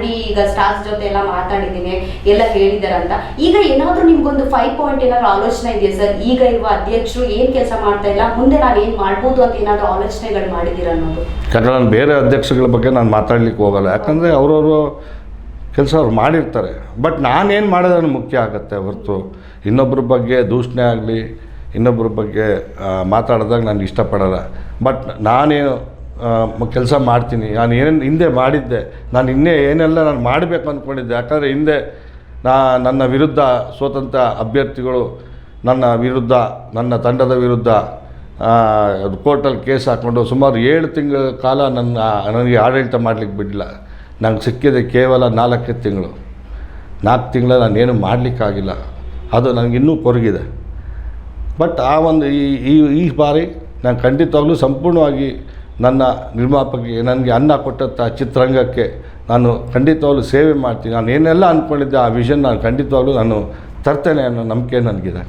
Already ಈಗ stars ಜೊತೆ ಎಲ್ಲ ಮಾತಾಡಿದ್ದೀನಿ, ಎಲ್ಲ ಹೇಳಿದಾರೆ ಅಂತ. ಈಗ ಏನಾದರೂ ನಿಮ್ಗೊಂದು 5 ಪಾಯಿಂಟ್ ಏನಾದ್ರು ಆಲೋಚನೆ ಇದೆಯಾ ಸರ್? ಈಗ ಇರುವ ಅಧ್ಯಕ್ಷರು ಏನ್ ಕೆಲಸ ಮಾಡ್ತಾ ಇಲ್ಲ, ಮುಂದೆ ನಾನು ಏನ್ ಮಾಡ್ಬೋದು ಅಂತ ಏನಾದ್ರು ಆಲೋಚನೆಗಳು ಮಾಡಿದ್ದೀರಾ ಅನ್ನೋದು? ಯಾಕಂದರೆ ನಾನು ಬೇರೆ ಅಧ್ಯಕ್ಷಗಳ ಬಗ್ಗೆ ನಾನು ಮಾತಾಡ್ಲಿಕ್ಕೆ ಹೋಗಲ್ಲ, ಯಾಕಂದರೆ ಅವರವರು ಕೆಲಸ ಅವ್ರು ಮಾಡಿರ್ತಾರೆ. ಬಟ್ ನಾನೇನು ಮಾಡೋದನ್ನು ಮುಖ್ಯ ಆಗುತ್ತೆ ಹೊರತು ಇನ್ನೊಬ್ಬರ ಬಗ್ಗೆ ದೂಷಣೆ ಆಗಲಿ, ಇನ್ನೊಬ್ಬರ ಬಗ್ಗೆ ಮಾತಾಡಿದಾಗ ನಾನು ಇಷ್ಟಪಡಲ್ಲ. ಬಟ್ ನಾನೇನು ಕೆಲಸ ಮಾಡ್ತೀನಿ, ನಾನು ಏನೇನು ಹಿಂದೆ ಮಾಡಿದ್ದೆ, ನಾನು ಇನ್ನೇ ಏನೆಲ್ಲ ನಾನು ಮಾಡಬೇಕು ಅಂದ್ಕೊಂಡಿದ್ದೆ. ಯಾಕಂದರೆ ಹಿಂದೆ ನನ್ನ ವಿರುದ್ಧ ಸ್ವತಂತ್ರ ಅಭ್ಯರ್ಥಿಗಳು ನನ್ನ ವಿರುದ್ಧ, ನನ್ನ ತಂಡದ ವಿರುದ್ಧ ಕೋರ್ಟಲ್ಲಿ ಕೇಸ್ ಹಾಕ್ಕೊಂಡು ಸುಮಾರು 7 ತಿಂಗಳ ಕಾಲ ನನಗೆ ಆಡಳಿತ ಮಾಡಲಿಕ್ಕೆ ಬಿಡಲಿಲ್ಲ. ನಂಗೆ ಸಿಕ್ಕಿದೆ ಕೇವಲ 4 ತಿಂಗಳು. 4 ತಿಂಗಳ ನಾನೇನು ಮಾಡಲಿಕ್ಕಾಗಿಲ್ಲ, ಅದು ನನಗಿನ್ನೂ ಕೊರಗಿದೆ. ಬಟ್ ಆ ಒಂದು ಈ ಬಾರಿ ನಾನು ಖಂಡಿತವಾಗ್ಲೂ ಸಂಪೂರ್ಣವಾಗಿ ನನ್ನ ನಿರ್ಮಾಪಕಿಗೆ, ನನಗೆ ಅನ್ನ ಕೊಟ್ಟಂಥ ಚಿತ್ರರಂಗಕ್ಕೆ ನಾನು ಖಂಡಿತವಾಗ್ಲೂ ಸೇವೆ ಮಾಡ್ತೀನಿ. ನಾನು ಏನೆಲ್ಲ ಅಂದ್ಕೊಂಡಿದ್ದೆ ಆ ವಿಷನ್ ನಾನು ಖಂಡಿತವಾಗ್ಲೂ ನಾನು ತರ್ತೇನೆ ಅನ್ನೋ ನಂಬಿಕೆ ನನಗಿದೆ.